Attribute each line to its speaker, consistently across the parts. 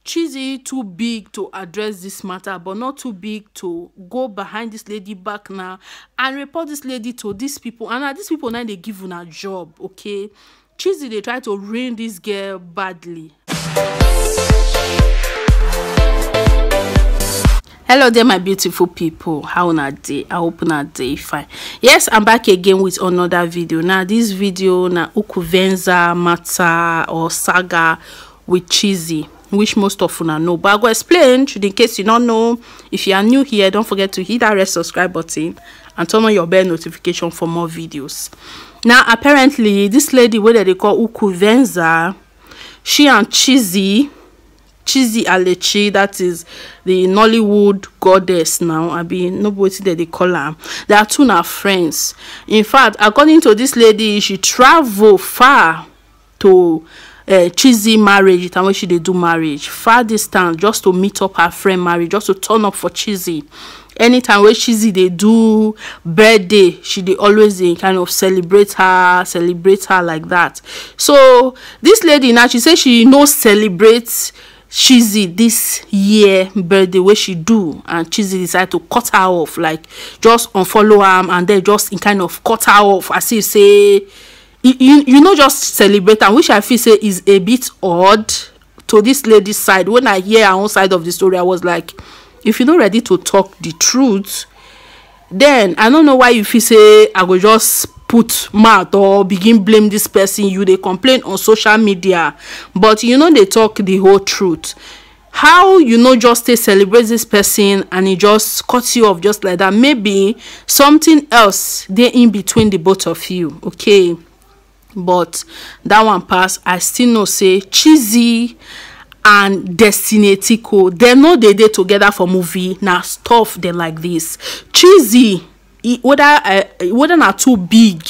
Speaker 1: Chizzy too big to address this matter, but not too big to go behind this lady back now and report this lady to these people. And now these people now they give her a job, okay? Chizzy they try to ruin this girl badly. Hello there, my beautiful people. How on a day? I hope on a day fine. Yes, I'm back again with another video. Now this video na Ukuvenza matter or saga with Chizzy, which most of you know, but I go explain in case you don't know. If you are new here, don't forget to hit that red subscribe button and turn on your bell notification for more videos. Now apparently this lady, what they call Ukuvenza, she and Chizzy Alechi, that is the Nollywood goddess now. I mean, nobody that they call her. They are two now friends. In fact, according to this lady, she travel far to Chizzy marriage. Time when she they do marriage, far distance, just to meet up her friend marriage, just to turn up for Chizzy. Anytime where Chizzy they do birthday, she they always kind of celebrate her like that. So this lady now, she says she no celebrates Chizzy this year birthday where she do, and Chizzy decide to cut her off, like just unfollow her and then just in kind of cut her off, as if say you know, just celebrate, and which I feel say is a bit odd to this lady's side. When I hear her own side of the story, I was like, if you're not ready to talk the truth, then I don't know why you feel say I go just put mouth or begin blame this person. You they complain on social media, but you know they talk the whole truth. How you know just they celebrate this person and he just cuts you off just like that? Maybe something else they in between the both of you, okay? But that one pass, I still know say Chizzy and Destiny Etiko, they know they together for movie. Now stuff they like this. Chizzy, whether not too big,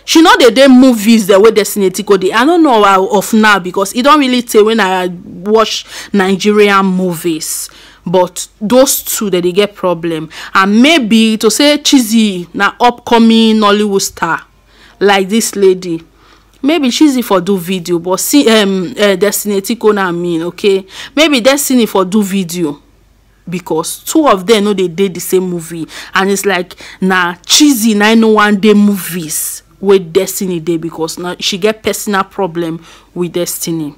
Speaker 1: she know they movies the way Destiny Etiko they. I don't know of now because it don't really tell when I watch Nigerian movies. But those two that they get problem, and maybe to say Chizzy na upcoming Nollywood star like this lady. Maybe Chizzy for do video, but see Destiny Etiko na mean, okay? Maybe Destiny for do video because two of them know they did the same movie, and it's like nah Chizzy 901 day movies with Destiny day because now she get personal problem with Destiny.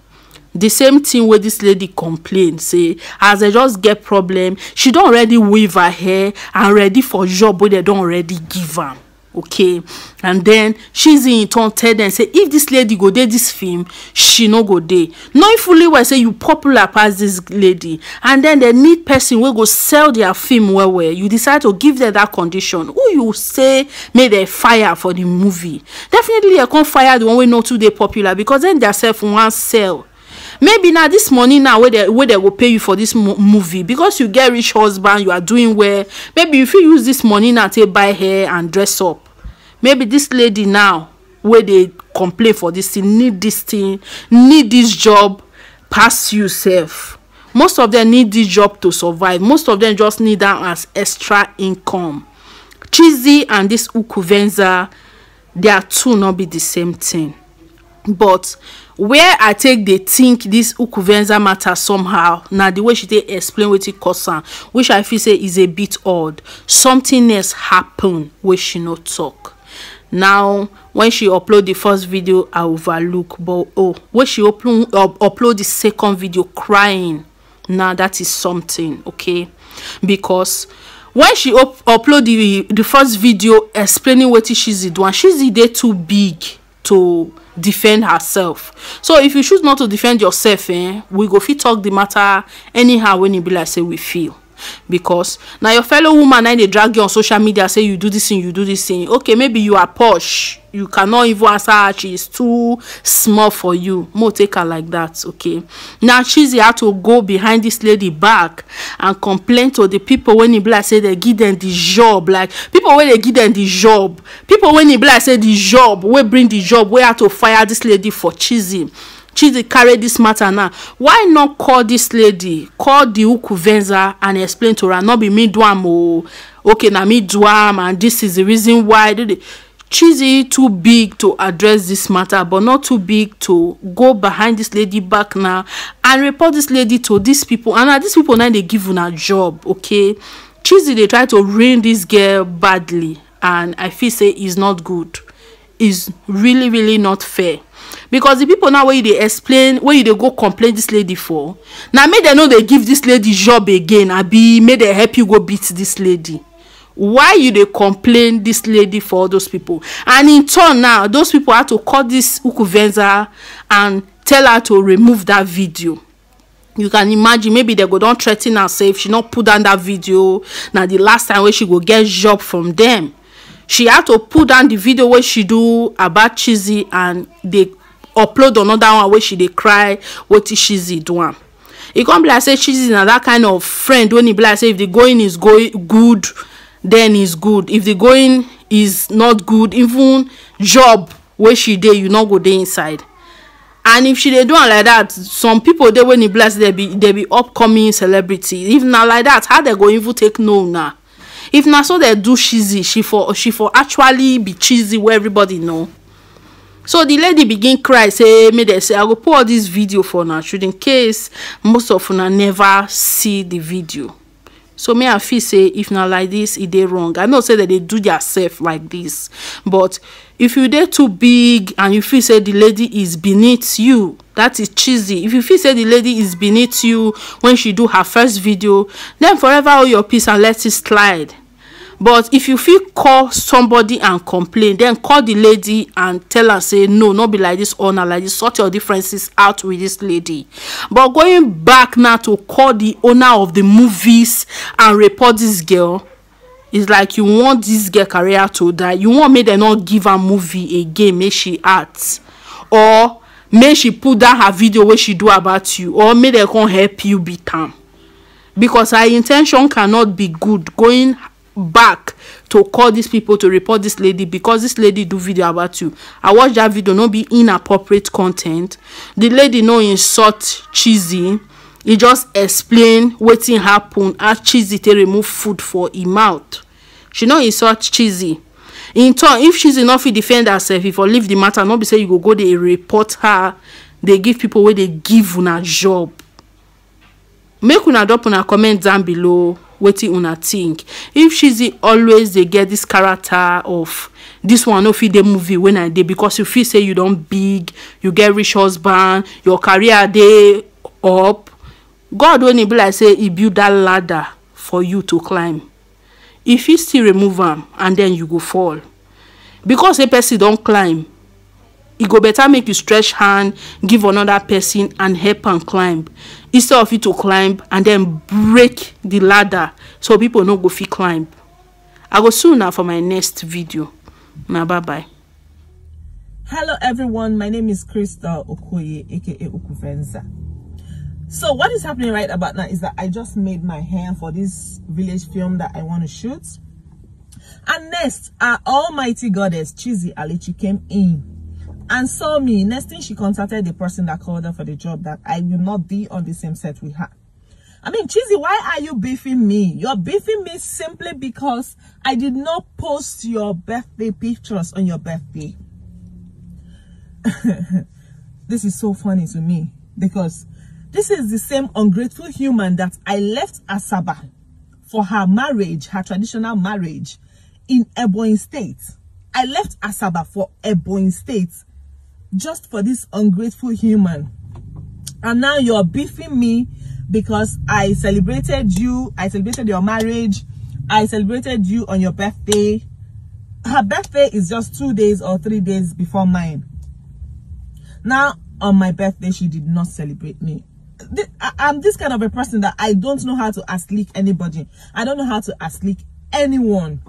Speaker 1: The same thing where this lady complain say as I just get problem, she don't already weave her hair and ready for job where they don't already give her. Okay, and then Chizzy in turn tell them say if this lady go there this film, she no go there. Knowing fully well say you popular past this lady, and then they need person will go sell their film well. You decide to give them that condition. Who you say made they fire for the movie? Definitely I can't fire the one way not too they popular because then their self one sell. Maybe now this money now where they will pay you for this movie because you get rich husband, you are doing well. Maybe if you use this money now to buy hair and dress up. Maybe this lady now where they complain for this thing, need this job, pass yourself. Most of them need this job to survive. Most of them just need that as extra income. Chizzy and this Ukuvenza, they are two not be the same thing. But where I take they think this Ukuvenza matter somehow, now the way she they explain what it cause her, which I feel say is a bit odd. Something else happen where she not talk. Now when she upload the first video I overlook, but when she upload the second video crying, now that is something, okay? Because when she upload the first video explaining what she's doing, she's there too big to defend herself. So if you choose not to defend yourself, we go fit talk the matter anyhow when you be like say we feel. Because now your fellow woman and they drag you on social media say you do this thing, you do this thing. Okay, maybe you are posh, you cannot even answer her, she is too small for you. More take her like that, okay? Now Chizzy had to go behind this lady back and complain to the people when he be like say they give them the job, like people when they give them the job, people when he be like say the job, we bring the job, we have to fire this lady for Chizzy. Chizzy carry this matter now. Why not call this lady, call the Ukuvenza and explain to her, not be me do am, okay, now me do am, and this is the reason why. Chizzy too big to address this matter, but not too big to go behind this lady back now and report this lady to these people. And now these people now they give her a job, okay? Chizzy they try to ruin this girl badly, and I feel say it's not good. It's really not fair. Because the people now where they explain, where they go complain this lady for, now may they know they give this lady job again, abi may they help you go beat this lady. Why you dey complain this lady for all those people? And in turn now, those people had to call this Ukuvenza and tell her to remove that video. You can imagine, maybe they go don threaten her, say if she not put down that video, now the last time where she go get job from them. She had to put down the video where she do about Chizzy, and they upload another one where she dey cry what is Chizzy doing. It can't be like say Chizzy na that kind of friend when he be like say if the going is good, then is good. If the going is not good, even job where she dey, you not go there inside. And if she dey do like that, some people they when he bless they be upcoming celebrity. If not like that, how they go even take no now? If not so they do Chizzy, she for actually be Chizzy where everybody know. So the lady begin cry, say me they say I go put all this video for now, should in case most of una never see the video. So me I feel say if not like this, it dey wrong. I know say that they do yourself like this, but if you dey too big and you feel say the lady is beneath you, that is Chizzy. If you feel say the lady is beneath you when she do her first video, then forever hold your peace and let it slide. But if you feel call somebody and complain, then call the lady and tell her say no, not be like this or not like this, sort your differences out with this lady. But going back now to call the owner of the movies and report this girl, it's like you want this girl career to die. You want me to not give her movie again, make she act, or may she put down her video where she do about you, or may they can't help you beat them. Because her intention cannot be good going back to call these people to report this lady because this lady do video about you. I watch that video, not be inappropriate content. The lady no insult Chizzy. He just explain wetin happen as Chizzy to remove food for him mouth. She no insult Chizzy. In turn, if Chizzy not fit defend herself, if or leave the matter, not be say you go they report her. They give people where they give una job. Make una drop una comment down below wetin una think. If Chizzy always they get this character of this one no fit the movie when I dey because you feel say you don't big, you get rich husband, your career dey up. God when he be like say he build that ladder for you to climb. If he still remove am and then you go fall. Because a person don't climb, it go better make you stretch hand, give another person and help and climb. Instead of you to climb and then break the ladder so people no go fit climb. I go soon now for my next video. Now bye bye.
Speaker 2: Hello everyone, my name is Crystal Okoye, aka Ukuvenza. So what is happening right about now is that I just made my hair for this village film that I want to shoot. And next, our almighty goddess Chizzy Alichi came in and saw me. Next thing, she contacted the person that called her for the job that I will not be on the same set with her. I mean, Chizzy, why are you beefing me? You're beefing me simply because I did not post your birthday pictures on your birthday. This is so funny to me because this is the same ungrateful human that I left Asaba for her marriage, her traditional marriage in Ebonyi State. I left Asaba for Ebonyi State just for this ungrateful human. And now you're beefing me because I celebrated you. I celebrated your marriage. I celebrated you on your birthday. Her birthday is just 2 days or 3 days before mine. Now, on my birthday, she did not celebrate me. I'm this kind of a person that I don't know how to asleep anybody. I don't know how to asleep anyone.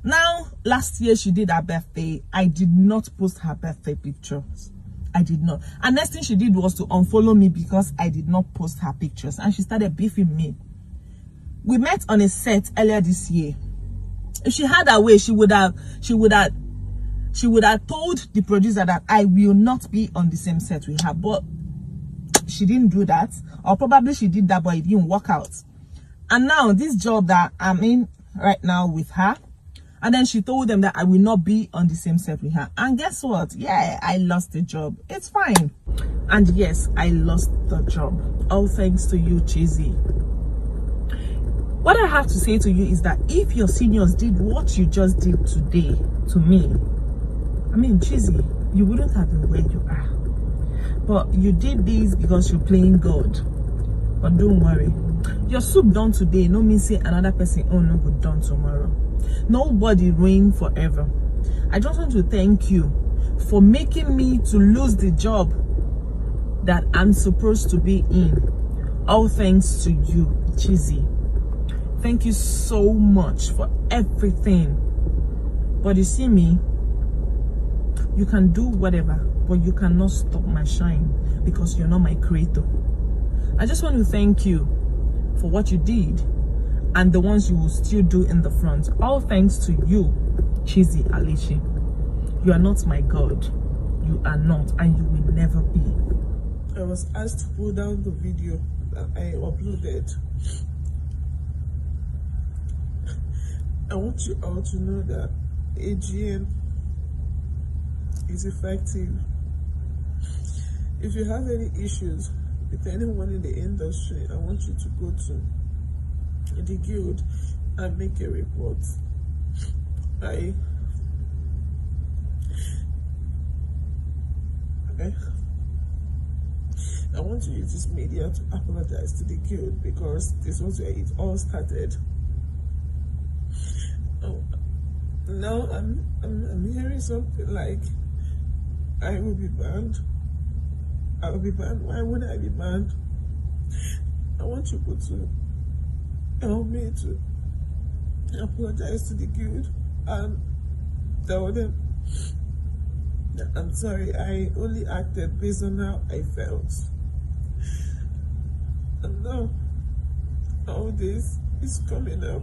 Speaker 2: Now, last year she did her birthday. I did not post her birthday pictures. I did not. And next thing she did was to unfollow me because I did not post her pictures. And she started beefing me. We met on a set earlier this year. If she had her way, she would have told the producer that I will not be on the same set with her. But she didn't do that. Or probably she did that, but it didn't work out. And now this job that I'm in right now with her, And then she told them that I will not be on the same set with her. And guess what? Yeah, I lost the job. It's fine. And yes, I lost the job. All thanks to you, Chizzy. What I have to say to you is that if your seniors did what you just did today to me, I mean, Chizzy, you wouldn't have been where you are. But you did this because you're playing God. But don't worry. Your soup done today no mean say another person oh no good done tomorrow. Nobody reign forever. I just want to thank you for making me to lose the job that I'm supposed to be in. All thanks to you, Chizzy. Thank you so much for everything. But you see me, you can do whatever, but you cannot stop my shine because you're not my creator. I just want to thank you for what you did and the ones you will still do in the front. All thanks to you, Chizzy Alichi. You are not my God. You are not, and you will never be.
Speaker 3: I was asked to pull down the video that I uploaded. I want you all to know that AGN is effective. If you have any issues with anyone in the industry, I want you to go to the guild and make a report. I want to use this media to apologize to the guild because this was where it all started. Now I'm hearing something like I will be banned. I will be banned. Why would I be banned? I want you to help me to apologize to the guild and tell them that I'm sorry. I only acted based on how I felt. And now all this is coming up.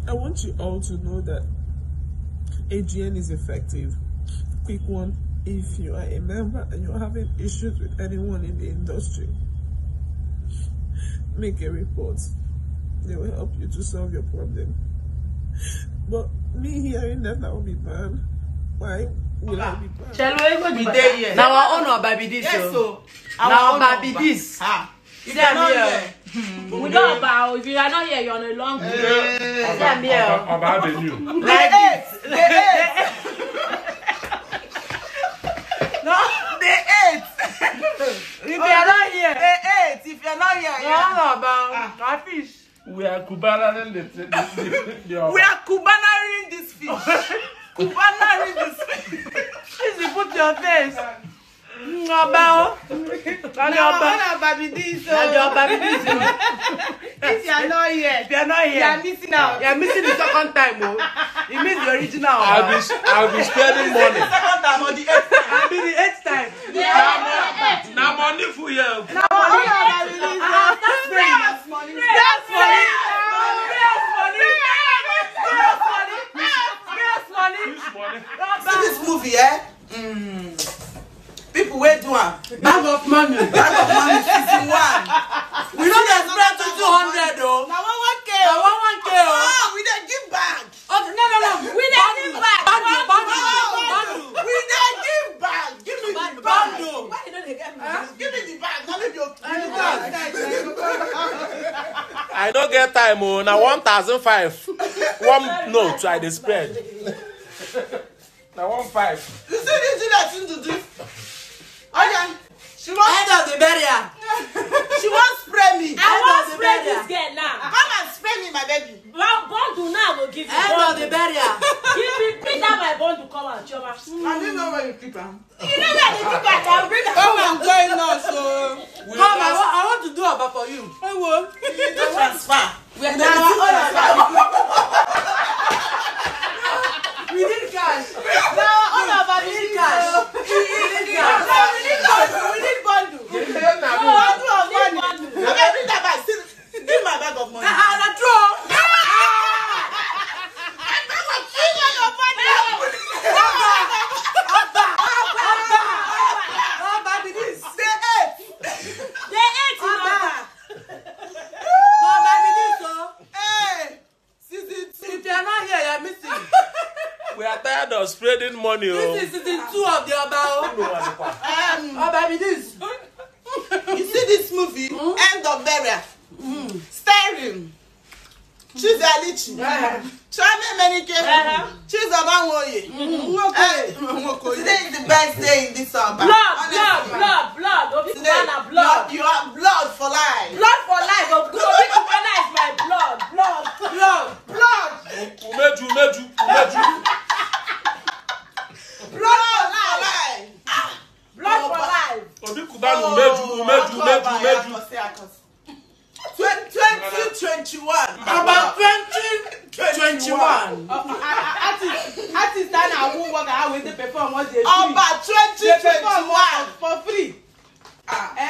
Speaker 3: I want you all to know that AGN is effective. Quick one, if you are a member and you're having issues with anyone in the industry, make a report. They will help you to solve your problem. But me hearing that I will be banned, why will I be banned?
Speaker 4: Shall we go there? Now our honor baby this. Yes, so now baby this.
Speaker 5: If you are not here, we don't bow. If you are not here, you're on a long way.
Speaker 4: About the new.
Speaker 5: Like
Speaker 4: this.
Speaker 5: No, the 8. If you are not here, the 8. If you are not here, you're about fish.
Speaker 4: We are Cubanaring the
Speaker 5: We are Cubanaring this fish. Cubanaring this fish. Please, you put your face. About baby this. If you are not here, you are missing out.
Speaker 4: You are missing the second time. It means the original.
Speaker 6: I'll be spending money.
Speaker 5: The second time or the 8th time?
Speaker 4: I'll be the 8th time.
Speaker 6: Now money for you.
Speaker 5: Now money. That's money. That's money.
Speaker 7: See this movie, people wait do am.
Speaker 4: Bag of money.
Speaker 7: Bag of money season 1. We don't get spread to 200 though.
Speaker 5: Now 1K.
Speaker 7: Now 1K. Oh, we don't give back.
Speaker 4: Oh, no.
Speaker 5: We don't give back.
Speaker 4: Bundle.
Speaker 7: We don't give back. Give me the bundle.
Speaker 5: Why you don't get me?
Speaker 7: Give me the bag. Now leave your
Speaker 6: I don't get time. Now 1,005. One note I dey spread. Now 1,500.
Speaker 7: You see this thing that to do? Okay. She wants
Speaker 4: End of the burial.
Speaker 7: She wants spray me.
Speaker 5: I want to spray this girl now.
Speaker 7: Come and spray me, my baby.
Speaker 5: Bundle now will give you.
Speaker 4: End of the burial.
Speaker 5: Give me, bring down my bundle, come on, Choma.
Speaker 7: I didn't know where you keep them.
Speaker 5: You know where they keep it, I'll bring
Speaker 7: Come and join us, so.
Speaker 4: Come, I want to do about for you.
Speaker 7: I will. You transfer.
Speaker 4: We are transfer. We need cash.
Speaker 5: now all of us
Speaker 4: need cash.
Speaker 5: We need bundle.
Speaker 7: Bundle of money. Okay, bring that bag. Give my bag of money.
Speaker 4: That's true.
Speaker 6: spreading money.
Speaker 4: This is season 2 of the Oba. Oba be this.
Speaker 7: You see this movie, End of Burial, starring Chiz Alichi, Chame Menike, Chiz Obanwoye. Today is the best day in this Oba.
Speaker 5: Blood. Blood.
Speaker 7: You are blood for life.
Speaker 5: Blood for life. Obi Cubana is my blood.
Speaker 6: Umeju.
Speaker 7: Blood for life.
Speaker 5: Blood for life.
Speaker 6: Obi Cubana umeju.
Speaker 7: 2021.
Speaker 4: About 2021.
Speaker 5: Artist and I won't work out with the perform what they do.
Speaker 7: About 2021
Speaker 5: for free.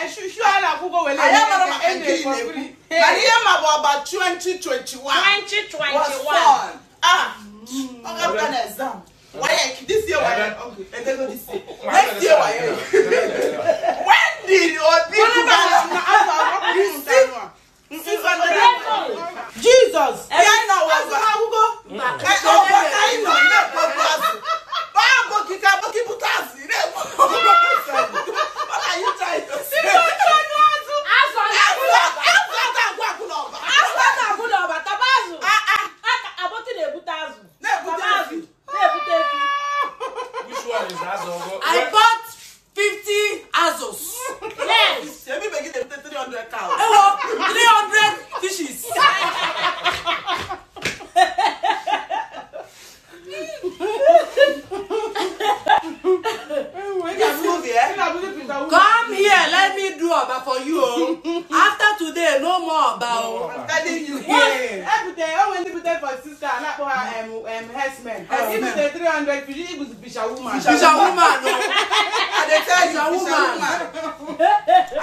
Speaker 5: Shushu ala kugo wele.
Speaker 7: I am for free. I am about 2021.
Speaker 5: 2021.
Speaker 7: Was fun. I'm going to exam. Why this year? Why? Okay, and then go this year. Next year, why? When did your people
Speaker 5: Jesus.
Speaker 7: I know what are you trying to say?
Speaker 6: Which one is Azogo?
Speaker 4: I bought 50 Azos.
Speaker 5: Yes.
Speaker 7: Let me make it 300 cows.
Speaker 4: 300 fishes. Come here, let me do Oba for you. After today, no more Oba.
Speaker 7: I'm telling you.
Speaker 5: Every day, I went to put for sister and not for her herdsmen. If it's 300, it was Bisha woman.
Speaker 4: She's a woman.
Speaker 7: I tell you,
Speaker 4: She's a woman.
Speaker 7: I